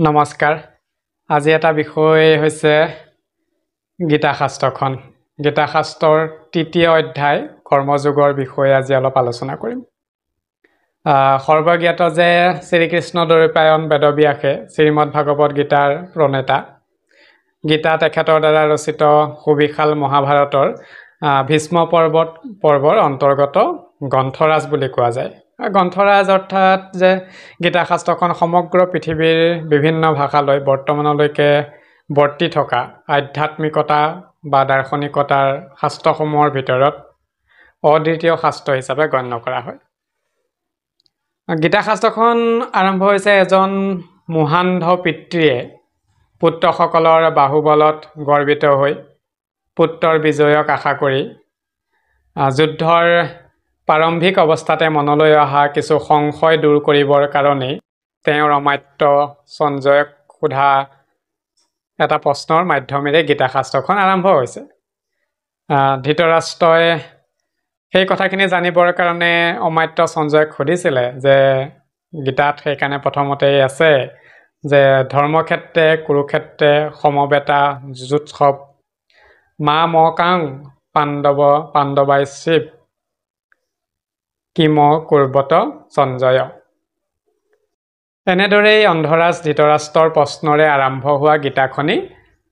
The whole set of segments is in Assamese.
নমস্কাৰ। আজি এটা বিষয় হৈছে গীতা শাস্ত্ৰখন। গীতা শাস্ত্ৰৰ তৃতীয় অধ্যায় কৰ্মযোগৰ বিষয়ে আজি অলপ আলোচনা কৰিম। সৰ্বজ্ঞাত যে শ্ৰীকৃষ্ণ দ্বৈপায়ন বেদব্যাসে শ্ৰীমদ ভাগৱত গীতাৰ প্ৰণেতা। গীতা তেখেতৰ দ্বাৰা ৰচিত সুবিশাল মহাভাৰতৰ ভীষ্ম পৰ্বৰ অন্তৰ্গত গ্ৰন্থৰাজ বুলি কোৱা যায়। গ্ৰন্থৰাজ অৰ্থাৎ যে গীতা শাস্ত্ৰখন সমগ্ৰ পৃথিৱীৰ বিভিন্ন ভাষালৈ বৰ্তমানলৈকে বৰ্তি থকা আধ্যাত্মিকতা বা দাৰ্শনিকতাৰ শাস্ত্ৰসমূহৰ ভিতৰত অদ্বিতীয় শাস্ত্ৰ হিচাপে গণ্য কৰা হয়। গীতা শাস্ত্ৰখন আৰম্ভ হৈছে এজন মোহান্ধ পিতৃয়ে পুত্ৰসকলৰ বাহুবলত গৰ্বিত হৈ পুত্ৰৰ বিজয়ক আশা কৰি যুদ্ধৰ প্ৰাৰম্ভিক অৱস্থাতে মনলৈ অহা কিছু সংশয় দূৰ কৰিবৰ কাৰণে তেওঁৰ অমাত্য সঞ্জয়ক সোধা এটা প্ৰশ্নৰ মাধ্যমেৰে গীতা শাস্ত্ৰখন আৰম্ভ হৈছে। ধৃতৰাষ্ট্ৰই সেই কথাখিনি জানিবৰ কাৰণে অমাত্য সঞ্জয়ক সুধিছিলে যে গীতাত সেইকাৰণে প্ৰথমতেই আছে যে ধৰ্মক্ষেত্ৰে কুৰুক্ষেত্ৰে সমবেতা যুজোৎসৱ মা মকাং পাণ্ডৱাইশিব কিম কুৰ্বত সঞ্জয়। এনেদৰেই অন্ধৰাজ ধৃতৰাষ্ট্ৰৰ প্ৰশ্নৰে আৰম্ভ হোৱা গীতাখনি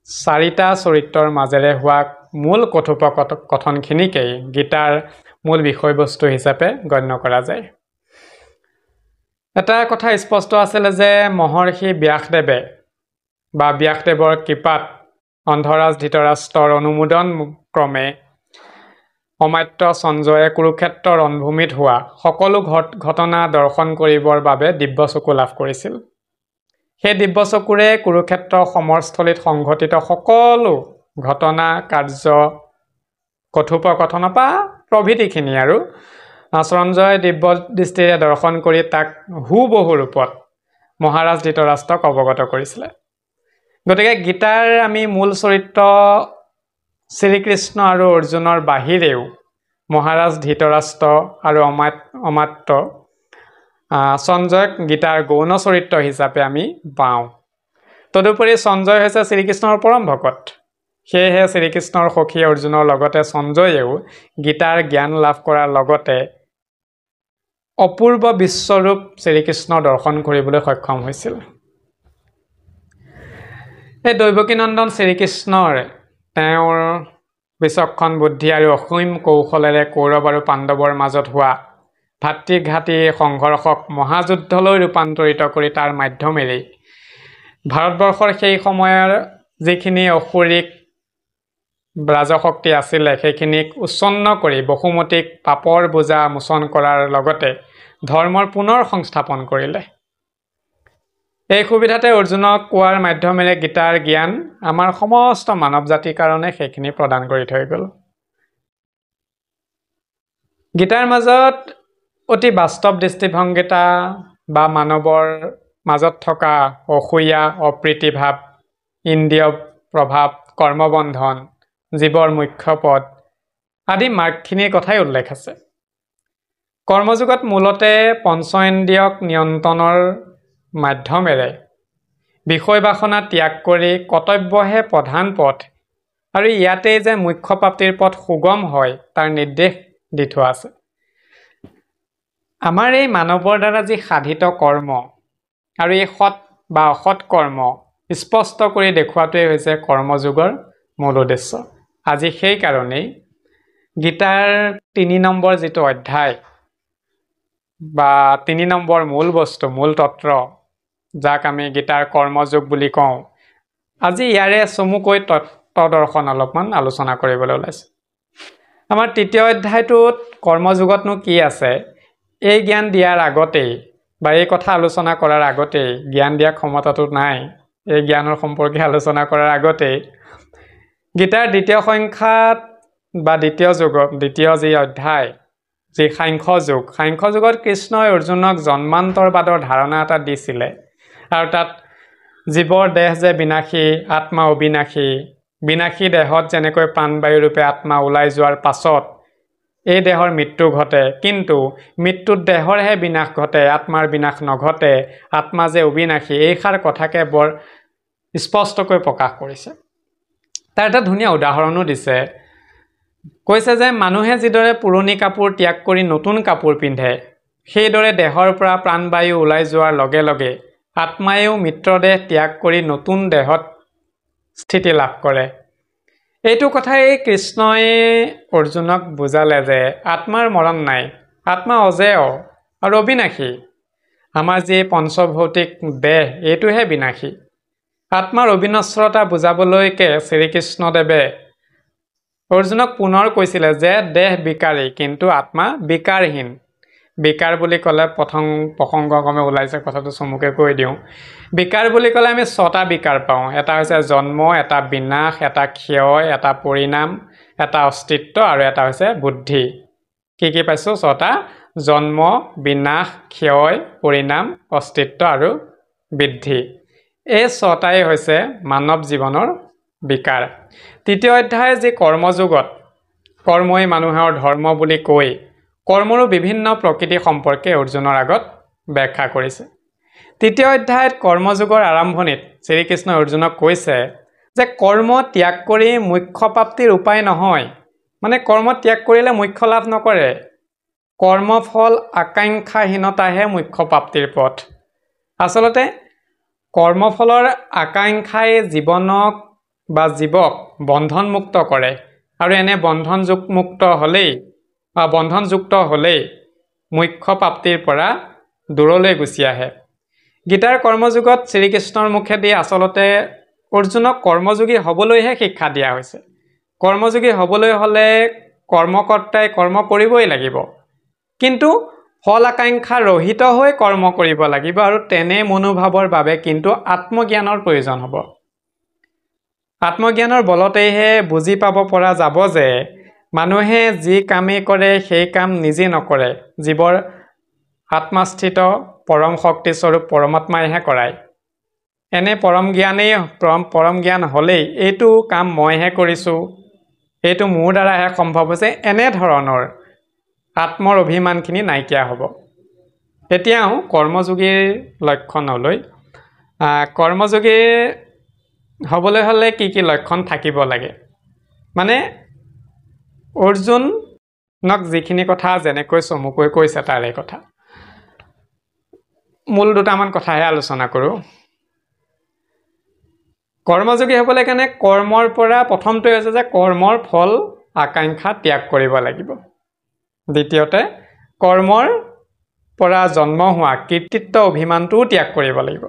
চাৰিটা চৰিত্ৰৰ মাজেৰে হোৱা মূল কথোপকথনখিনিকেই গীতাৰ মূল বিষয়বস্তু হিচাপে গণ্য কৰা যায়। এটা কথা স্পষ্ট আছিলে যে মহৰ্ষি ব্যাসদেৱৰ কৃপাত অন্ধৰাজ ধৃতৰাষ্ট্ৰৰ অনুমোদন ক্ৰমে অমাত্য সঞ্জয়ে কুৰুক্ষেত্ৰ ৰণভূমিত হোৱা সকলো ঘটনা দৰ্শন কৰিবৰ বাবে দিব্য চকু লাভ কৰিছিল। সেই দিব্য চকুৰে কুৰুক্ষেত্ৰ সমৰস্থলীত সংঘটিত সকলো ঘটনা কাৰ্য কথোপকথনৰ পৰা প্ৰভৃতিখিনি আৰু সঞ্জয় দিব্য দৃষ্টিৰে দৰ্শন কৰি তাক হুবহু ৰূপত মহাৰাজ ধৃতৰাষ্ট্ৰক অৱগত কৰিছিলে। গতিকে গীতাৰ আমি মূল চৰিত্ৰ শ্ৰীকৃষ্ণ আৰু অৰ্জুনৰ বাহিৰেও মহাৰাজ ধৃতৰাষ্ট্ৰ আৰু অমাত্য সঞ্জয়ক গীতাৰ গৌণ চৰিত্ৰ হিচাপে আমি পাওঁ। তদুপৰি সঞ্জয় হৈছে শ্ৰীকৃষ্ণৰ পৰম ভকত। সেয়েহে শ্ৰীকৃষ্ণৰ সখী অৰ্জুনৰ লগতে সঞ্জয়েও গীতাৰ জ্ঞান লাভ কৰাৰ লগতে অপূৰ্ব বিশ্বৰূপ শ্ৰীকৃষ্ণ দৰ্শন কৰিবলৈ সক্ষম হৈছিল। এই দৈৱকীনন্দন শ্ৰীকৃষ্ণৰ তেওঁৰ বিচক্ষণ বুদ্ধি আৰু অসীম কৌশলেৰে কৌৰৱ আৰু পাণ্ডৱৰ মাজত হোৱা ভাতৃঘাতী সংঘৰ্ষক মহাযুদ্ধলৈ ৰূপান্তৰিত কৰি তাৰ মাধ্যমেৰেই ভাৰতবৰ্ষৰ সেই সময়ৰ যিখিনি অসুৰিক ৰাজশক্তি আছিলে সেইখিনিক উচ্ছন্ন কৰি বসুমতীক পাপৰ বোজা মোচন কৰাৰ লগতে ধৰ্মৰ পুনৰ সংস্থাপন কৰিলে। এই সুবিধাতে অৰ্জুনক কোৱাৰ মাধ্যমেৰে গীতাৰ জ্ঞান আমাৰ সমস্ত মানৱ জাতিৰ কাৰণে সেইখিনি প্ৰদান কৰি থৈ গ'ল। গীতাৰ মাজত অতি বাস্তৱ দৃষ্টিভংগিতা বা মানৱৰ মাজত থকা অসূয়া অপ্ৰীতিভাৱ ইন্দ্ৰিয় প্ৰভাৱ কৰ্মবন্ধন জীৱৰ মুখ্য পদ আদি মাৰ্গখিনিৰ কথাই উল্লেখ আছে। কৰ্মযুগত মূলতে পঞ্চইন্দ্ৰিয়ক নিয়ন্ত্ৰণৰ মাধ্যমেৰে বিষয় বাসনা ত্যাগ কৰি কৰ্তব্যহে প্ৰধান পথ আৰু ইয়াতেই যে মুখ্য প্ৰাপ্তিৰ পথ সুগম হয় তাৰ নিৰ্দেশ দি থোৱা আছে। আমাৰ এই মানৱৰ দ্বাৰা যি সাধিত কৰ্ম আৰু এই সৎ বা অসৎ কৰ্ম স্পষ্ট কৰি দেখুৱাটোৱেই হৈছে কৰ্মযোগৰ মূল উদ্দেশ্য। আজি সেইকাৰণেই গীতাৰ ৩ নম্বৰ যিটো অধ্যায় বা ৩ নম্বৰ মূল বস্তু মূল তত্ত্ব যাক আমি গীতাৰ কৰ্মযোগ বুলি কওঁ, আজি ইয়াৰে চমুকৈ তত্ত্বদৰ্শন অলপমান আলোচনা কৰিবলৈ ওলাইছোঁ। আমাৰ ৩য় অধ্যায়টোত কৰ্মযোগতনো কি আছে এই জ্ঞান দিয়াৰ আগতেই বা এই কথা আলোচনা কৰাৰ আগতেই জ্ঞান দিয়া ক্ষমতাটো নাই, এই জ্ঞানৰ সম্পৰ্কে আলোচনা কৰাৰ আগতেই গীতাৰ ২য় সংখ্যাত বা দ্বিতীয় যি অধ্যায় যি সাংখ্য যুগত কৃষ্ণই অৰ্জুনক জন্মান্তৰবাদৰ ধাৰণা এটা দিছিলে আৰু তাত জীৱৰ দেহ যে বিনাশী আত্মা অবিনাশী বিনাশী দেহত যেনেকৈ প্ৰাণবায়ু ৰূপে আত্মা ওলাই যোৱাৰ পাছত এই দেহৰ মৃত্যু ঘটে, কিন্তু মৃত্যুত দেহৰহে বিনাশ ঘটে, আত্মাৰ বিনাশ নঘটে, আত্মা যে অবিনাশী, এইষাৰ কথাকে বৰ স্পষ্টকৈ প্ৰকাশ কৰিছে। তাৰ এটা ধুনীয়া উদাহৰণো দিছে। কৈছে যে মানুহে যিদৰে পুৰণি কাপোৰ ত্যাগ কৰি নতুন কাপোৰ পিন্ধে, সেইদৰে দেহৰ পৰা প্ৰাণবায়ু ওলাই যোৱাৰ লগে লগে আত্মায়েও মৃতদেহ ত্যাগ কৰি নতুন দেহত স্থিতি লাভ কৰে। এইটো কথাই কৃষ্ণই অৰ্জুনক বুজালে যে আত্মাৰ মৰণ নাই, আত্মা অজেয় আৰু অবিনাশী। আমাৰ যি পঞ্চভৌতিক দেহ এইটোহে বিনাশী। আত্মাৰ অবিনশ্বৰতা বুজাবলৈকে শ্ৰীকৃষ্ণদেৱে অৰ্জুনক পুনৰ কৈছিলে যে দেহ বিকাৰী, কিন্তু আত্মা বিকাৰহীন। বিকাৰ বুলি ক'লে প্ৰথম প্ৰসংগক্ৰমে ওলাইছে, কথাটো চমুকে কৈ দিওঁ। বিকাৰ বুলি ক'লে আমি 6টা বিকাৰ পাওঁ। এটা হৈছে জন্ম, এটা বিনাশ, এটা ক্ষয়, এটা পৰিণাম, এটা অস্তিত্ব আৰু এটা হৈছে বুদ্ধি। কি পাইছোঁ? 6টা: জন্ম, বিনাশ, ক্ষয়, পৰিণাম, অস্তিত্ব আৰু বৃদ্ধি। এই 6টাই হৈছে মানৱ জীৱনৰ বিকাৰ। তৃতীয় অধ্যায় যি কৰ্মযোগত কৰ্মই মানুহৰ ধৰ্ম বুলি কৈ কৰ্মৰো বিভিন্ন প্ৰকৃতি সম্পৰ্কে অৰ্জুনৰ আগত ব্যাখ্যা কৰিছে। তৃতীয় অধ্যায়ত কৰ্মযোগৰ আৰম্ভণিত শ্ৰীকৃষ্ণই অৰ্জুনক কৈছে যে কৰ্ম ত্যাগ কৰি মুখ্য প্ৰাপ্তিৰ উপায় নহয়। মানে কৰ্ম ত্যাগ কৰিলে মুখ্য লাভ নকৰে। কৰ্মফল আকাংক্ষাহীনতাহে মুখ্য প্ৰাপ্তিৰ পথ। আচলতে কৰ্মফলৰ আকাংক্ষাই জীৱনক বা জীৱক বন্ধনমুক্ত কৰে, আৰু এনে বন্ধনযুক্ত হ'লেই মুখ্য প্ৰাপ্তিৰ পৰা দূৰলৈ গুচি আহে। গীতাৰ কৰ্মযোগত শ্ৰীকৃষ্ণৰ মুখেদি আচলতে অৰ্জুনক কৰ্মযোগী হ'বলৈহে শিক্ষা দিয়া হৈছে। কৰ্মযোগী হ'বলৈ হ'লে কৰ্মকৰ্তাই কৰ্ম কৰিবই লাগিব, কিন্তু ফল আকাংক্ষা ৰহিত হৈ কৰ্ম কৰিব লাগিব, আৰু তেনে মনোভাৱৰ বাবে কিন্তু আত্মজ্ঞানৰ প্ৰয়োজন হ'ব। আত্মজ্ঞানৰ বলতেহে বুজি পাব পৰা যাব যে মানুহে যি কামেই কৰে সেই কাম নিজে নকৰে, জীৱৰ আত্মাস্থিত পৰম শক্তিস্বৰূপ পৰমাত্মাইহে কৰায়। এনে পৰম জ্ঞান হ'লেই এইটো কাম মইহে কৰিছোঁ, এইটো মোৰ দ্বাৰাহে সম্ভৱ হৈছে, এনেধৰণৰ আত্মৰ অভিমানখিনি নাইকিয়া হ'ব। এতিয়াও কৰ্মযোগীৰ লক্ষণলৈ, কৰ্মযোগীৰ হ'বলৈ হ'লে কি লক্ষণ থাকিব লাগে, মানে অৰ্জুনক যিখিনি কথা যেনেকৈ চমুকৈ কৈছে তাৰে কথা। মূল দুটামান কথাহে আলোচনা কৰোঁ। কৰ্মযোগী হ'বলৈ কাৰণে কৰ্মৰ পৰা প্ৰথমটোৱে হৈছে যে কৰ্মৰ ফল আকাংক্ষা ত্যাগ কৰিব লাগিব। দ্বিতীয়তে কৰ্মৰ পৰা জন্ম হোৱা কৃতিত্ব অভিমানটোও ত্যাগ কৰিব লাগিব,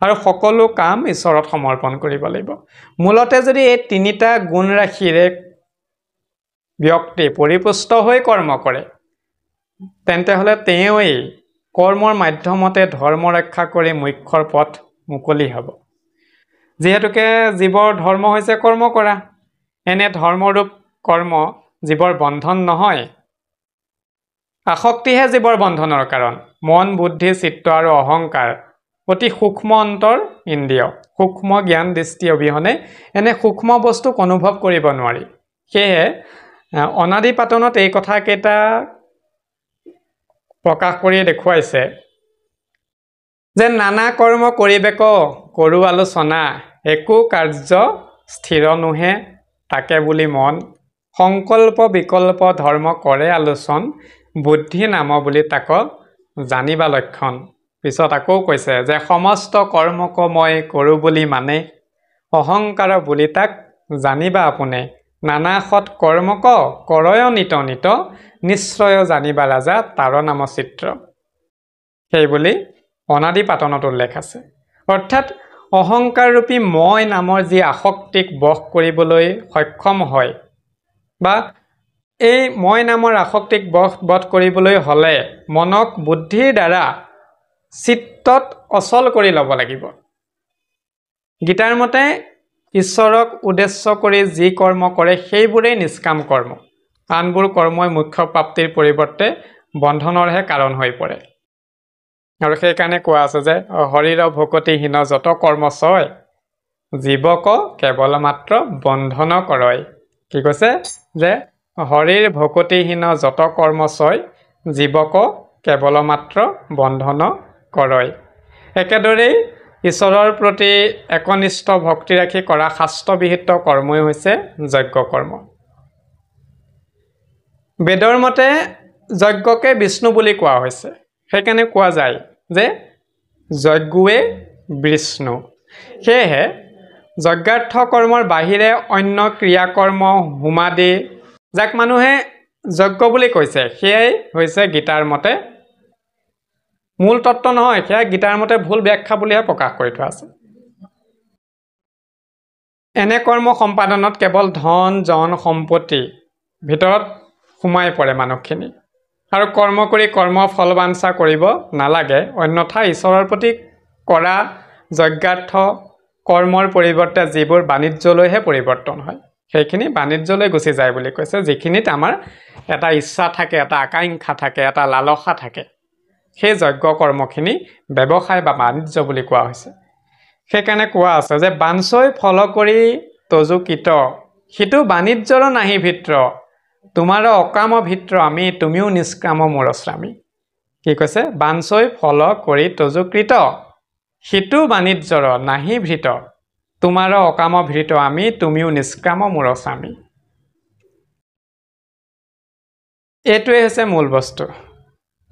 আৰু সকলো কাম ঈশ্বৰত সমৰ্পণ কৰিব লাগিব। মূলতে যদি এই 3টা গুণ ৰাশিৰে ব্যক্তি পৰিপুষ্ট হৈ কৰ্ম কৰে, তেন্তে হ'লে তেওঁৱেই কৰ্মৰ মাধ্যমতে ধৰ্ম ৰক্ষা কৰি মোক্ষৰ পথ মুকলি হ'ব। যিহেতুকে জীৱৰ ধৰ্ম হৈছে কৰ্ম কৰা, এনে ধৰ্মৰূপ কৰ্ম জীৱৰ বন্ধন নহয়, আসক্তিহে জীৱৰ বন্ধনৰ কাৰণ। মন, বুদ্ধি, চিত্ত আৰু অহংকাৰ অতি সূক্ষ্ম অন্তৰ ইন্দ্ৰিয়। সূক্ষ্ম জ্ঞান দৃষ্টি অবিহনে এনে সূক্ষ্ম বস্তুক অনুভৱ কৰিব নোৱাৰি। সেয়ে অনাদি পাতনত এই কথাকেইটা প্ৰকাশ কৰি দেখুৱাইছে যে নানা কৰ্ম কৰিবেক কৰো আলোচনা, একো কাৰ্য স্থিৰ নোহে তাকে বুলি মন, সংকল্প বিকল্প ধৰ্ম কৰে আলোচন, বুদ্ধি নাম বুলি তাক জানিবা লক্ষণ। পিছত আকৌ কৈছে যে সমস্ত কৰ্মক মই কৰোঁ বুলি মানে, অহংকাৰ বুলি তাক জানিবা আপোনে, নানা সৎ কৰ্মক কৰয় নিত নিত, নিশ্চয় জানিবা ৰাজা তাৰ নাম চিত্ৰ। সেইবুলি অনাদি পাতনত উল্লেখ আছে। অৰ্থাৎ অহংকাৰ ৰূপী মই নামৰ যি আসক্তিক বশ কৰিবলৈ সক্ষম হয়, বা এই মই নামৰ আসক্তিক বধ কৰিবলৈ হ'লে মনক বুদ্ধিৰ দ্বাৰা চিত্তত অচল কৰি ল'ব লাগিব। গীতাৰ মতে ঈশ্বৰক উদ্দেশ্য কৰি যি কৰ্ম কৰে সেইবোৰেই নিষ্কাম কৰ্ম। আনবোৰ কৰ্মই মুখ্য প্ৰাপ্তিৰ পৰিৱৰ্তে বন্ধনৰহে কাৰণ হৈ পৰে। আৰু সেইকাৰণে কোৱা আছে যে শৰীৰ ভকতিহীন যত কৰ্ম চয়, জীৱক কেৱল মাত্ৰ বন্ধন কৰয়। কি কৈছে যে হৰিৰ ভকতিহীন যত কৰ্মচয় জীৱক কেৱল মাত্ৰ বন্ধন কৰয়। একেদৰেই ঈশ্বৰৰ প্ৰতি একনিষ্ঠ ভক্তি ৰাখি কৰা শাস্ত্ৰবিহিত কৰ্মই হৈছে যজ্ঞ কৰ্ম। বেদৰ মতে যজ্ঞকে বিষ্ণু বুলি কোৱা হৈছে। সেইকাৰণে কোৱা যায় যে যজ্ঞৱে বিষ্ণু। সেয়েহে যজ্ঞাৰ্থ কৰ্মৰ বাহিৰে অন্য ক্ৰিয়াকৰ্ম হোমাদি যাক মানুহে যজ্ঞ বুলি কৈছে সেয়াই হৈছে গীতাৰ মতে মূল তত্ত্ব নহয়, সেয়া গীতাৰ মতে ভুল ব্যাখ্যা বুলিহে প্ৰকাশ কৰি থোৱা আছে। এনে কৰ্ম সম্পাদনত কেৱল ধন জন সম্পত্তি ভিতৰত সোমাই পৰে মানুহখিনি, আৰু কৰ্ম কৰি কৰ্ম ফল বাঞ্ছা কৰিব নালাগে। অন্যথা ঈশ্বৰৰ প্ৰতি কৰা যজ্ঞাৰ্থ কৰ্মৰ পৰিৱৰ্তে যিবোৰ বাণিজ্যলৈহে পৰিৱৰ্তন হয় সেইখিনি বাণিজ্যলৈ গুচি যায় বুলি কৈছে। যিখিনিত আমাৰ এটা ইচ্ছা থাকে, এটা আকাংক্ষা থাকে, এটা লালসা থাকে, সেই যজ্ঞ কৰ্মখিনি ব্যৱসায় বা বাণিজ্য বুলি কোৱা হৈছে। সেইকাৰণে কোৱা আছে যে বাঞ্ছই ফল কৰি তজু কীট সিটো বাণিজ্যৰ নাহি ভিত্ৰ তোমাৰ অকাম ভিত্ৰ আমি তুমিও নিষ্কাম মোৰ স্বামী। কি কৈছে? বাঞ্ছই ফল কৰি তজু কৃত সিটো বাণিজ্যৰ নাহি ভৃত তোমাৰ অকাম ভৃত আমি তুমিও নিষ্কাম মোৰ স্বামী। এইটোৱে হৈছে মূল বস্তু।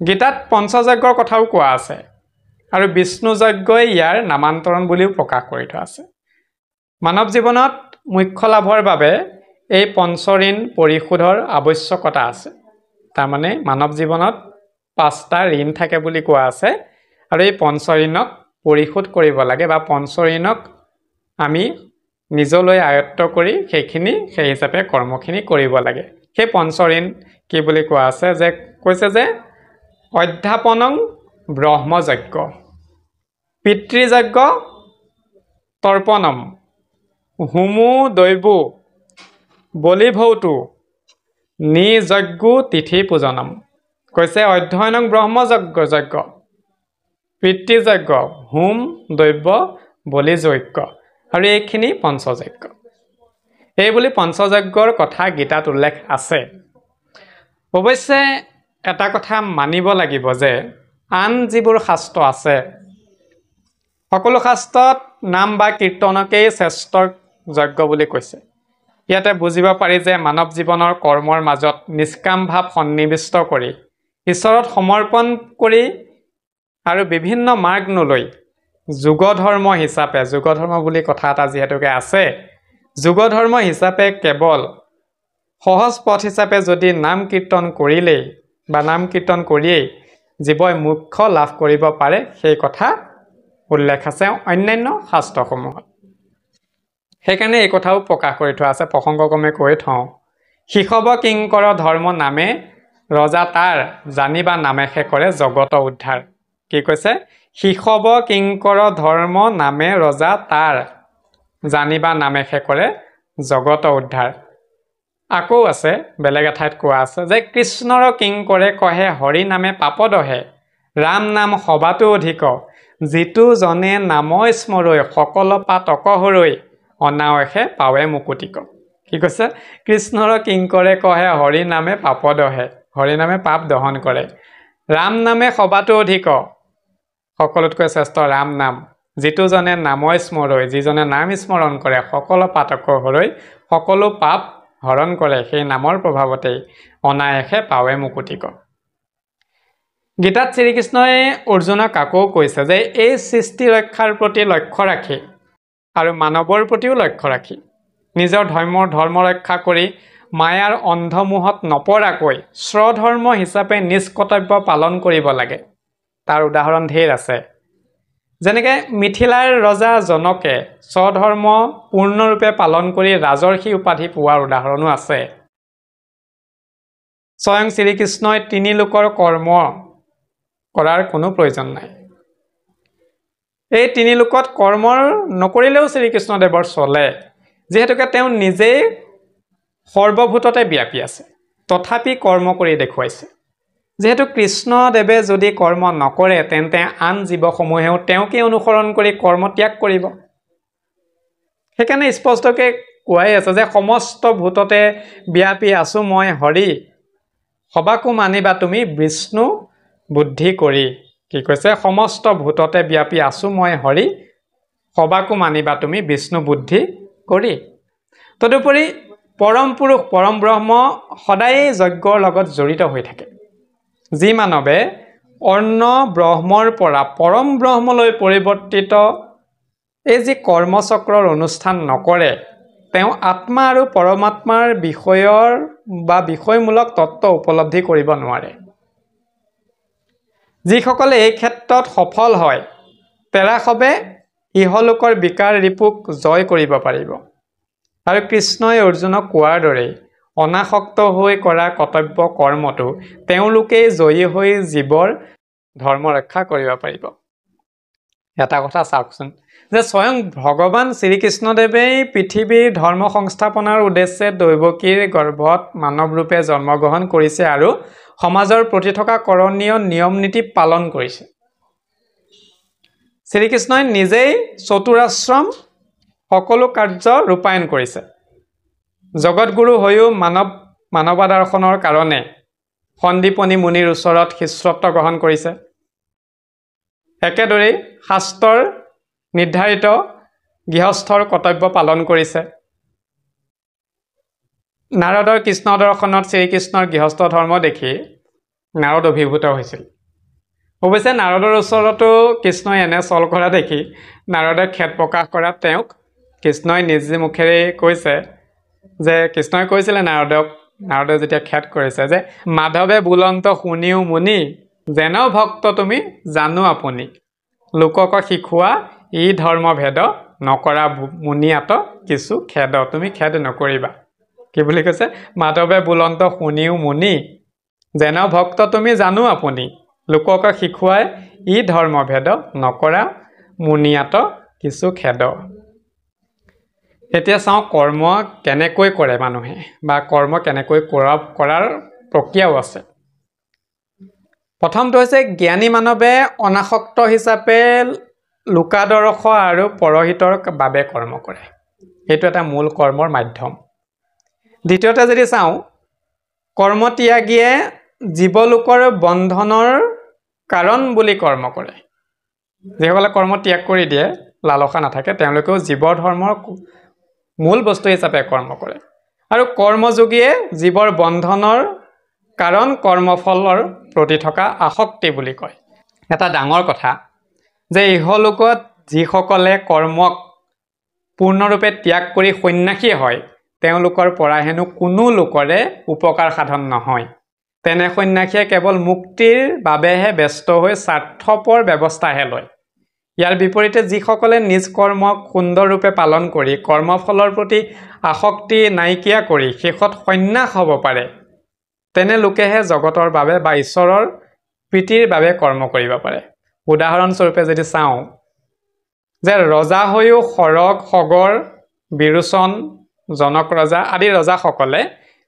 গীতাত পঞ্চযজ্ঞৰ কথাও কোৱা আছে আৰু বিষ্ণু যজ্ঞই ইয়াৰ নামান্তৰণ বুলিও প্ৰকাশ কৰি থোৱা আছে। মানৱ জীৱনত মুখ্য লাভৰ বাবে এই পঞ্চঋণ পৰিশোধৰ আৱশ্যকতা আছে। তাৰমানে মানৱ জীৱনত 5টা ঋণ থাকে বুলি কোৱা আছে আৰু এই পঞ্চঋণক পৰিশোধ কৰিব লাগে বা পঞ্চঋণক আমি নিজলৈ আয়ত্ত কৰি সেই হিচাপে কৰ্মখিনি কৰিব লাগে। সেই পঞ্চঋণ কি বুলি কোৱা আছে যে কৈছে যে অধ্যাপনং ব্ৰহ্মযজ্ঞ পিতৃযজ্ঞ তৰ্পণম হোমো দৈবো বলিভৌতু নিযজ্ঞো তিথি পূজনম। কৈছে অধ্যয়নং ব্ৰহ্মযজ্ঞ পিতৃযজ্ঞ হোম দৈব্য বলিযজ্ঞ আৰু এইখিনি পঞ্চযজ্ঞ। এইবুলি পঞ্চযজ্ঞৰ কথা গীতাত উল্লেখ আছে। অৱশ্যে এটা কথা মানিব লাগিব যে আন যিবোৰ শাস্ত্ৰ আছে সকলো শাস্ত্ৰত নাম বা কীৰ্তনকেই শ্ৰেষ্ঠ যজ্ঞ বুলি কৈছে। ইয়াতে বুজিব পাৰি যে মানৱ জীৱনৰ কৰ্মৰ মাজত নিষ্কাম ভাৱ সন্নিৱিষ্ট কৰি ঈশ্বৰত সমৰ্পণ কৰি আৰু বিভিন্ন মাৰ্গ নলৈ যুগধৰ্ম হিচাপে, যুগধৰ্ম বুলি কথা এটা যিহেতুকে আছে, যুগধৰ্ম হিচাপে কেৱল সহজ পথ হিচাপে যদি নাম কীৰ্তন কৰিলেই বা নাম কীৰ্তন কৰিয়েই জীৱই মোক্ষ লাভ কৰিব পাৰে সেই কথা উল্লেখ আছে অন্যান্য শাস্ত্ৰসমূহত। সেইকাৰণে এই কথাও প্ৰকাশ কৰি থোৱা আছে। প্ৰসংগক্ৰমে কৈ থওঁ, শিশৱ কিংকৰ ধৰ্ম নামে ৰজা তাৰ জানিবা নামেহে কৰে জগত উদ্ধাৰ। কি কৈছে? শিশৱ কিংকৰ ধৰ্ম নামে ৰজা তাৰ জানিবা নামেহে কৰে জগত উদ্ধাৰ। আকৌ আছে বেলেগ এঠাইত কোৱা আছে যে কৃষ্ণৰ কিংকৰে কহে হৰি নামে পাপ দহে ৰাম নাম সবাতো অধিক যিটো জনে নাম স্মৰৈ সকল পাতক হৰৈ অনাৱসে পাৱে মুকুতিক। কি কৈছে? কৃষ্ণৰ কিংকৰে কহে হৰি নামে পাপ দহে, হৰি নামে পাপ দহন কৰে, ৰাম নামে সবাতো অধিক সকলোতকৈ শ্ৰেষ্ঠ ৰাম নাম, যিটো জনে নাম স্মৰৈ যিজনে নাম স্মৰণ কৰে সকলো পাতক হৰৈ সকলো পাপ হৰণ কৰে সেই নামৰ প্ৰভাৱতেই অনায়াসে পাৱে মুকুতিক। গীতাত শ্ৰীকৃষ্ণই অৰ্জুনক আকৌ কৈছে যে এই সৃষ্টি ৰক্ষাৰ প্ৰতি লক্ষ্য ৰাখি আৰু মানৱৰ প্ৰতিও লক্ষ্য ৰাখি নিজৰ ধৰ্ম ৰক্ষা কৰি মায়াৰ অন্ধমোহত নপৰাকৈ স্বধৰ্ম হিচাপে নিজ কৰ্তব্য পালন কৰিব লাগে। তাৰ উদাহৰণ ঢেৰ আছে। যেনেকৈ মিথিলাৰ ৰজা জনকে স্বধৰ্ম পূৰ্ণৰূপে পালন কৰি ৰাজৰ্ষি উপাধি পোৱাৰ উদাহৰণো আছে। স্বয়ং শ্ৰীকৃষ্ণই 3 লোকৰ কৰ্ম কৰাৰ কোনো প্ৰয়োজন নাই। এই 3 লোকত কৰ্ম নকৰিলেও শ্ৰীকৃষ্ণদেৱৰ চলে, যিহেতুকে তেওঁ নিজেই সৰ্বভূততে ব্যাপী আছে, তথাপি কৰ্ম কৰি দেখুৱাইছে। যেহেতু কৃষ্ণদেৱে যদি কৰ্ম নকৰে তেন্তে আন জীৱসমূহেও তেওঁকে অনুসৰণ কৰি কৰ্ম ত্যাগ কৰিব। সেইকাৰণে স্পষ্টকৈ কোৱাই আছে যে সমস্ত ভূততে ব্যাপী আছো মই হৰি সবাকো মানিবা তুমি বিষ্ণু বুদ্ধি কৰি কি কৈছে সমস্ত ভূততে ব্যাপী আছো মই হৰি সবাকো মানিবা তুমি বিষ্ণু বুদ্ধি কৰি তদুপৰি পৰম পুৰুষ পৰম ব্ৰহ্ম সদায় যজ্ঞৰ লগত জড়িত হৈ থাকে যি মানৱে অৰ্ণ ব্ৰহ্মৰ পৰা পৰম ব্ৰহ্মলৈ পৰিৱৰ্তিত এই যি কৰ্মচক্ৰৰ অনুষ্ঠান নকৰে তেওঁ আত্মা আৰু পৰমাত্মাৰ বিষয়ৰ বা বিষয়মূলক তত্ত্ব উপলব্ধি কৰিব নোৱাৰে যিসকলে এই ক্ষেত্ৰত সফল হয় তেৰাসৱে ইহলোকৰ বিকাৰ ৰিপুক জয় কৰিব পাৰিব আৰু কৃষ্ণই অৰ্জুনক কোৱাৰ দৰে অনাসক্ত হৈ কৰা কৰ্তব্য কৰ্মটো তেওঁলোকেই জয়ী হৈ জীৱৰ ধৰ্ম ৰক্ষা কৰিব পাৰিব এটা কথা চাওকচোন যে স্বয়ং ভগৱান শ্ৰীকৃষ্ণদেৱেই পৃথিৱীৰ ধৰ্ম সংস্থাপনৰ উদ্দেশ্যে দৈৱকীৰ গৰ্ভত মানৱ ৰূপে জন্মগ্ৰহণ কৰিছে আৰু সমাজৰ প্ৰতি থকা কৰণীয় নিয়ম নীতি পালন কৰিছে শ্ৰীকৃষ্ণই নিজেই চতুৰাশ্ৰম সকলো কাৰ্য ৰূপায়ণ কৰিছে জগতগুৰু হৈও মানৱাদৰ্শনৰ কাৰণে সন্দীপনী মুনিৰ ওচৰত শিষ্যত্ব গ্ৰহণ কৰিছে একেদৰে শাস্ত্ৰৰ নিৰ্ধাৰিত গৃহস্থৰ কৰ্তব্য পালন কৰিছে নাৰদৰ কৃষ্ণ দৰ্শনত শ্ৰীকৃষ্ণৰ গৃহস্থ ধৰ্ম দেখি নাৰদ অভিভূত হৈছিল অৱশ্যে নাৰদৰ ওচৰতো কৃষ্ণই এনে চল কৰা দেখি নাৰদে খেদ প্ৰকাশ কৰা তেওঁক কৃষ্ণই নিজে মুখেৰে কৈছে যে কৃষ্ণই কৈছিলে নাৰদে যেতিয়া খেদ কৰিছে যে মাধৱে বুলন্ত শুনিও মুনি যেন ভক্ত তুমি জানো আপুনি লোকক শিকোৱা ই ধৰ্ম ভেদ নকৰা মুনিয়াত কিছু খেদ তুমি খেদ নকৰিবা কি বুলি কৈছে মাধৱে বুলন্ত শুনিও মুনি যেন ভক্ত তুমি জানো আপুনি লোকক শিকোৱাই ই ধৰ্ম ভেদ নকৰা মুনিয়াত কিছু খেদ এতিয়া চাওঁ কৰ্ম কেনেকৈ কৰে মানুহে বা কৰ্ম কেনেকৈ কৰাৰ প্ৰক্ৰিয়াও আছে প্ৰথমটো হৈছে জ্ঞানী মানৱে অনাসক্ত হিচাপে লোকাদৰ্শ আৰু পৰহিতৰ বাবে কৰ্ম কৰে এইটো এটা মূল কৰ্মৰ মাধ্যম দ্বিতীয়তে যদি চাওঁ কৰ্মত্যাগীয়ে জীৱলোকৰ বন্ধনৰ কাৰণ বুলি কৰ্ম কৰে যিসকলে কৰ্ম ত্যাগ কৰি দিয়ে লালসা নাথাকে তেওঁলোকেও জীৱ ধৰ্মৰ মূল বস্তু হিচাপে কৰ্ম কৰে আৰু কৰ্মযোগীয়ে জীৱৰ বন্ধনৰ কাৰণ কৰ্মফলৰ প্ৰতি থকা আসক্তি বুলি কয় এটা ডাঙৰ কথা যে ইহলোকত যিসকলে কৰ্মক পূৰ্ণৰূপে ত্যাগ কৰি সন্ন্যাসী হয় তেওঁলোকৰ পৰা হেনো কোনো লোকৰে উপকাৰ সাধন নহয় তেনে সন্ন্যাসীয়ে কেৱল মুক্তিৰ বাবেহে ব্যস্ত হৈ স্বাৰ্থপৰ ব্যৱস্থাহে লয় ইয়াৰ বিপৰীতে যিসকলে নিজ কৰ্মক সুন্দৰৰূপে পালন কৰি কৰ্মফলৰ প্ৰতি আসক্তি নাইকিয়া কৰি শেষত সন্ন্যাস হ'ব পাৰে তেনে লোকেহে জগতৰ বাবে বা ঈশ্বৰৰ প্ৰীতিৰ বাবে কৰ্ম কৰিব পাৰে উদাহৰণস্বৰূপে যদি চাওঁ যে ৰজা হৈও সৰগ সগৰ বিৰোচন জনক ৰজা আদি ৰজাসকলে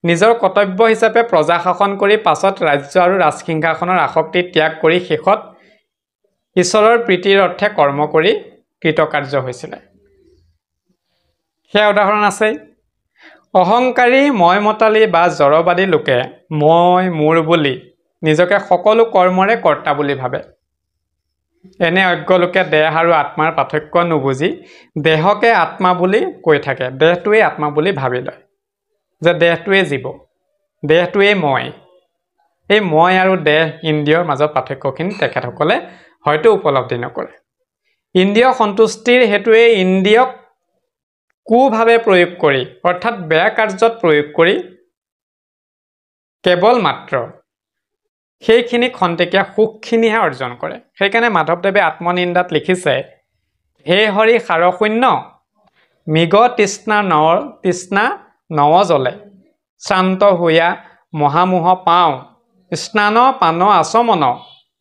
নিজৰ কৰ্তব্য হিচাপে প্ৰজা শাসন কৰি পাছত ৰাজ্য আৰু ৰাজসিংহাসনৰ আসক্তি ত্যাগ কৰি শেষত ঈশ্বৰৰ প্ৰীতিৰ অৰ্থে কৰ্ম কৰি কৃতকাৰ্য হৈছিলে সেয়া উদাহৰণ আছে অহংকাৰী মই মতালী বা জড়বাদী লোকে মই মোৰ বুলি নিজকে সকলো কৰ্মৰে কৰ্তা বুলি ভাবে এনে অজ্ঞ লোকে দেহ আৰু আত্মাৰ পাৰ্থক্য নুবুজি দেহকে আত্মা বুলি কৈ থাকে দেহটোৱে আত্মা বুলি ভাবি লয় যে দেহটোৱে জীৱ দেহটোৱে মই এই মই আৰু দেহ ইন্দ্ৰিয়ৰ মাজত পাৰ্থক্যখিনি তেখেতসকলে হয়তো উপলব্ধি নকৰে ইন্দ্ৰিয় সন্তুষ্টিৰ হেতুৱে ইন্দ্ৰিয়ক কুভাৱে প্ৰয়োগ কৰি অৰ্থাৎ বেয়া কাৰ্যত প্ৰয়োগ কৰি কেৱল মাত্ৰ সেইখিনি খন্তেকীয়া সুখখিনিহে অৰ্জন কৰে সেইকাৰণে মাধৱদেৱে আত্মনিন্দাত লিখিছে হে হৰি সাৰশূন্য মৃগ তৃষ্ণা নৱ জলে শ্ৰান্ত হৈয়া মহামোহ পাওঁ স্নান পান আচমন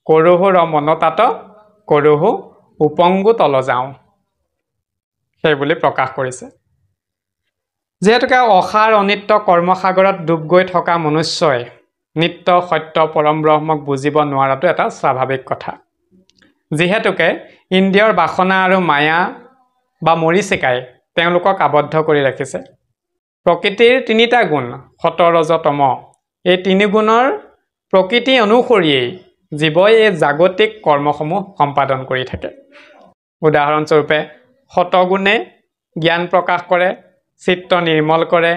কৰোহু ৰমন তাত কৰোহু উপংগু তল যাওঁ সেইবুলি প্ৰকাশ কৰিছে যিহেতুকে অসাৰ অনিত্য কৰ্মসাগৰত ডুব গৈ থকা মনুষ্যই নিত্য সত্য পৰম ব্ৰহ্মক বুজিব নোৱাৰাটো এটা স্বাভাৱিক কথা যিহেতুকে ইন্দ্ৰিয়ৰ বাসনা আৰু মায়া বা মৰিচিকাই তেওঁলোকক আবদ্ধ কৰি ৰাখিছে প্ৰকৃতিৰ তিনিটা গুণ সত ৰজ তম এই তিনি গুণৰ প্ৰকৃতি অনুসৰিয়েই জীৱই এই জাগতিক কৰ্মসমূহ সম্পাদন কৰি থাকে উদাহৰণস্বৰূপে সতগুণে জ্ঞান প্ৰকাশ কৰে চিত্ত নিৰ্মল কৰে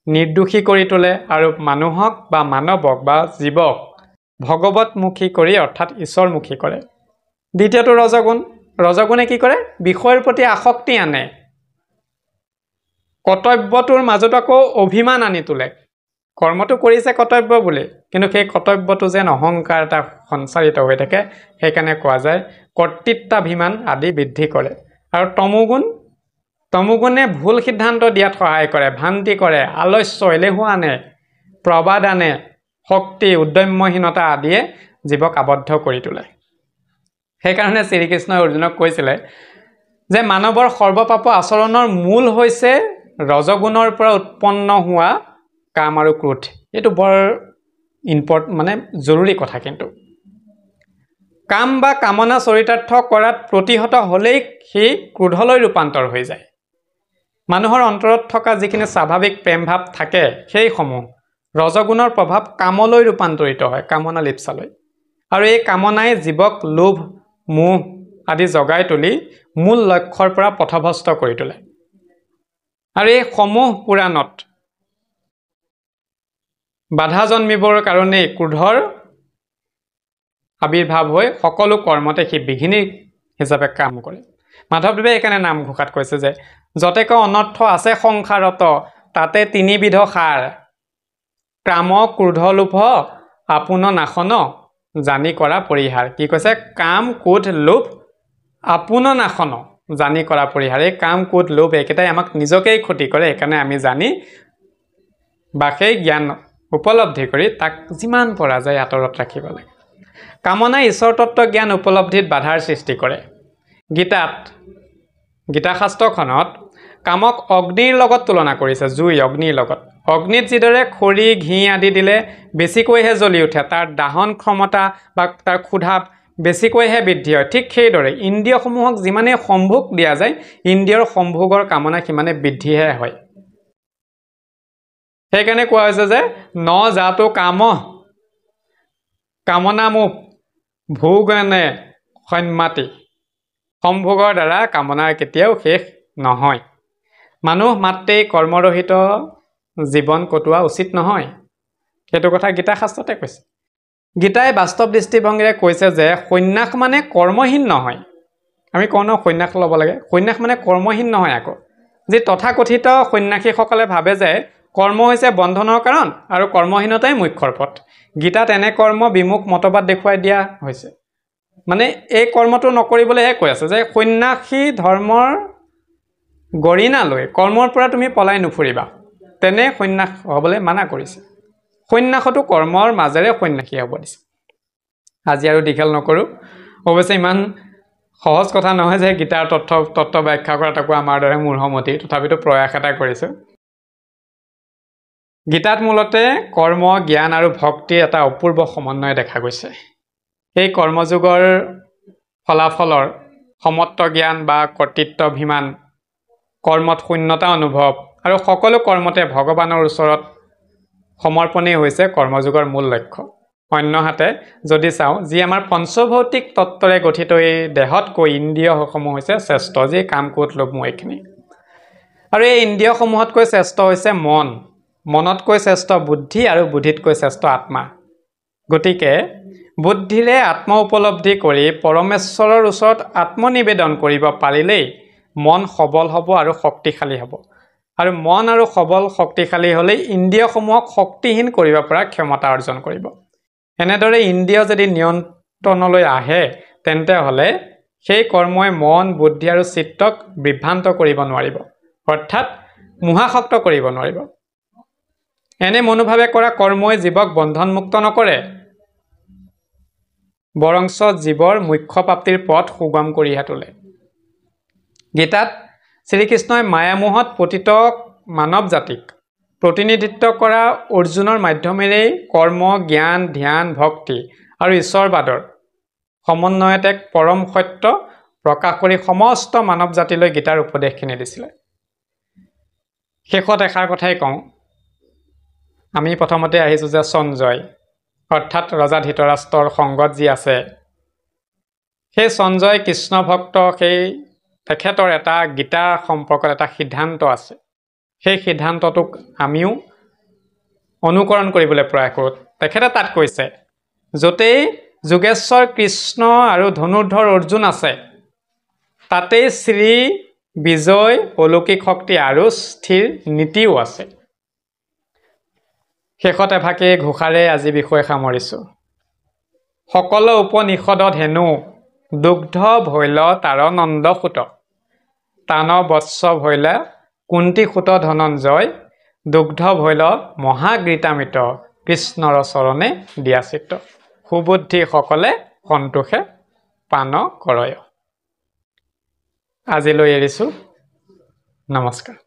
নিৰ্দোষী কৰি তোলে আৰু মানুহক বা মানৱক বা জীৱক ভগৱতমুখী কৰি অৰ্থাৎ ঈশ্বৰমুখী কৰে দ্বিতীয়টো ৰজগুণ ৰজগুণে কি কৰে বিষয়ৰ প্ৰতি আসক্তি আনে কৰ্তব্যটোৰ মাজত আকৌ অভিমান আনি তোলে কৰ্মটো কৰিছে কৰ্তব্য বুলি কিন্তু সেই কৰ্তব্যটো যেন অহংকাৰ এটা সঞ্চাৰিত হৈ থাকে সেইকাৰণে কোৱা যায় কৰ্তৃত্বাভিমান আদি বৃদ্ধি কৰে আৰু তমোগুণে ভুল সিদ্ধান্ত দিয়াত সহায় কৰে ভ্ৰান্তি কৰে আলস্য এলেহুৱা আনে প্ৰবাদ আনে শক্তি উদ্যম্যহীনতা আদিয়ে জীৱক আবদ্ধ কৰি তোলে সেইকাৰণে শ্ৰীকৃষ্ণই অৰ্জুনক কৈছিলে যে মানৱৰ সৰ্বপাপ আচৰণৰ মূল হৈছে ৰজগুণৰ পৰা উৎপন্ন হোৱা কাম আৰু ক্ৰোধ এইটো বৰ মানে জৰুৰী কথা কিন্তু কাম বা কামনা চৰিতাৰ্থ কৰাত প্ৰতিহত হ'লেই সেই ক্ৰোধলৈ ৰূপান্তৰ হৈ যায় মানুহৰ অন্তৰত থকা যিখিনি স্বাভাৱিক প্ৰেম ভাৱ থাকে সেই সমূহ ৰজগুণৰ প্ৰভাৱ কামলৈ ৰূপান্তৰিত হয় কামনা লিপ্সালৈ আৰু এই কামনাই জীৱক লোভ মোহ আদি জগাই তুলি মূল লক্ষ্যৰ পৰা পথভ্ৰষ্ট কৰি তোলে আৰু এই সমূহ পুৰাণত বাধা জন্মিবৰ কাৰণে ক্ৰোধৰ আবিৰ্ভাৱ হৈ সকলো কৰ্মতে সি বিঘিনি হিচাপে কাম কৰে মাধৱদেৱে এইকাৰণে নামঘোষাত কৈছে যে যতেক অনৰ্থ আছে সংসাৰত তাতে তিনিবিধ সাৰ কাম ক্ৰোধ লোভ আপোন নাশন জানি কৰা পৰিহাৰ কি কৈছে কাম ক্ৰোধ লোভ আপোন নাশন জানি কৰা পৰিহাৰ এই কাম ক্ৰোধ লোভ একেটাই আমাক নিজকেই ক্ষতি কৰে সেইকাৰণে আমি জানি বা সেই জ্ঞান উপলব্ধি কৰি তাক যিমান পৰা যায় আঁতৰত ৰাখিব লাগে কামনা ঈশ্বৰ তত্ত্ব জ্ঞান উপলব্ধিত বাধাৰ সৃষ্টি কৰে গীতা শাস্ত্ৰখনত কামক অগ্নিৰ লগত তুলনা কৰিছে জুই অগ্নিৰ লগত অগ্নিত যিদৰে খৰি ঘি আদি দিলে বেছিকৈহে জ্বলি উঠে তাৰ দাহন ক্ষমতা বা তাৰ ক্ষুধা বেছিকৈহে বৃদ্ধি হয় ঠিক সেইদৰে ইন্দ্ৰিয়সমূহক যিমানে সম্ভোগ দিয়া যায় ইন্দ্ৰিয়ৰ সম্ভোগৰ কামনা সিমানে বৃদ্ধিহে হয় সেইকাৰণে কোৱা হৈছে যে ন জাতো কামনা মুখ ভোগনে সন্মাতি সম্ভোগৰ দ্বাৰা কামনাৰ কেতিয়াও শেষ নহয় মানুহ মাত্ৰেই কৰ্মৰহিত জীৱন কটোৱা উচিত নহয় সেইটো কথা গীতা শাস্ত্ৰতে কৈছে গীতাই বাস্তৱ দৃষ্টিভংগীৰে কৈছে যে সন্ন্যাস মানে কৰ্মহীন নহয় আমি কোন সন্ন্যাস ল'ব লাগে সন্ন্যাস মানে কৰ্মহীন নহয় আকৌ যে তথাকথিত সন্ন্যাসীসকলে ভাবে যে কৰ্ম হৈছে বন্ধনৰ কাৰণ আৰু কৰ্মহীনতাই মুখ্যৰ পথ গীতাত এনে কৰ্ম বিমুখ মতবাদ দেখুৱাই দিয়া হৈছে মানে এই কৰ্মটো নকৰিবলৈহে কৈ আছে যে সন্ন্যাসী ধৰ্মৰ গৰিণা লৈ কৰ্মৰ পৰা তুমি পলাই নুফুৰিবা তেনে সন্ন্যাস হ'বলৈ মানা কৰিছে সন্ন্যাসটো কৰ্মৰ মাজেৰে সন্ন্যাসী হ'ব দিছে আজি আৰু দীঘল নকৰোঁ অৱশ্যে ইমান সহজ কথা নহয় যে গীতাৰ তত্ত্ব ব্যাখ্যা কৰাটো আমাৰ দৰে মূঢ়মতি তথাপিতো প্ৰয়াস এটা কৰিছোঁ গীতাত মূলতে কৰ্ম জ্ঞান আৰু ভক্তিৰ এটা অপূৰ্ব সমন্বয় দেখা গৈছে এই কৰ্মযোগৰ ফলাফলৰ সমত্ব জ্ঞান বা কৰ্তৃত্বাভিমান কৰ্মত শূন্যতা অনুভৱ আৰু সকলো কৰ্মতে ভগৱানৰ ওচৰত সমৰ্পণেই হৈছে কৰ্মযোগৰ মূল লক্ষ্য অন্যহাতে যদি চাওঁ যি আমাৰ পঞ্চভৌতিক তত্ত্বৰে গঠিত এই দেহতকৈ ইন্দ্ৰিয়সমূহ হৈছে শ্ৰেষ্ঠ যি কাম ক্ৰোধ লোভ মোহ এইখিনি আৰু এই ইন্দ্ৰিয়সমূহতকৈ শ্ৰেষ্ঠ হৈছে মনতকৈ শ্ৰেষ্ঠ বুদ্ধি আৰু বুদ্ধিতকৈ শ্ৰেষ্ঠ আত্মা গতিকে বুদ্ধিৰে আত্ম উপলব্ধি কৰি পৰমেশ্বৰৰ ওচৰত আত্মনিবেদন কৰিব পাৰিলেই মন সবল হ'ব আৰু শক্তিশালী হ'ব আৰু মন আৰু সবল শক্তিশালী হ'লে ইন্দ্ৰিয়সমূহক শক্তিহীন কৰিব পৰা ক্ষমতা অৰ্জন কৰিব এনেদৰে ইন্দ্ৰিয় যদি নিয়ন্ত্ৰণলৈ আহে তেন্তে হ'লে সেই কৰ্মই মন বুদ্ধি আৰু চিত্তক বিভ্ৰান্ত কৰিব নোৱাৰিব অৰ্থাৎ মোহাসক্ত কৰিব নোৱাৰিব এনে মনোভাৱে কৰা কৰ্মই জীৱক বন্ধনমুক্ত নকৰে বৰংচ জীৱৰ মুখ্য প্ৰাপ্তিৰ পথ সুগম কৰিহে তোলে গীতাত শ্ৰীকৃষ্ণই মায়ামোহত পতিত মানৱ জাতিক প্ৰতিনিধিত্ব কৰা অৰ্জুনৰ মাধ্যমেৰে কৰ্ম জ্ঞান ধ্যান ভক্তি আৰু ঈশ্বৰবাদৰ সমন্বয়ত এক পৰম সত্য প্ৰকাশ কৰি সমস্ত মানৱ জাতিলৈ গীতাৰ উপদেশখিনি দিছিলে শেষত এষাৰ কথাই কওঁ আমি প্ৰথমতে আহিছোঁ যে সঞ্জয় অৰ্থাৎ ৰজা ধৃতৰাষ্ট্ৰৰ সংগত যি আছে সেই সঞ্জয় কৃষ্ণ ভক্ত সেই তেখেতৰ এটা গীতাৰ সম্পৰ্কত এটা সিদ্ধান্ত আছে সেই সিদ্ধান্তটোক আমিও অনুকৰণ কৰিবলৈ প্ৰয়াস কৰোঁ তেখেতে তাত কৈছে যতেই যোগেশ্বৰ কৃষ্ণ আৰু ধনুৰ্ধৰ অৰ্জুন আছে তাতেই শ্ৰী বিজয় অলৌকিক শক্তি আৰু স্থিৰ নীতিও আছে শেষত এভাগে ঘোষাৰে আজি বিষয় সামৰিছোঁ সকলো উপনিষদত হেনো দুগ্ধ ভৈল তাৰ নন্দ সুত তান বৎস ভৈল কুন্তি সুত ধনঞ্জয় দুগ্ধ ভৈল মহাগীতামৃত কৃষ্ণৰ চৰণে দিয়াচিত সুবুদ্ধি সকলে সন্তোষে পান কৰয় আজিলৈ এৰিছোঁ নমস্কাৰ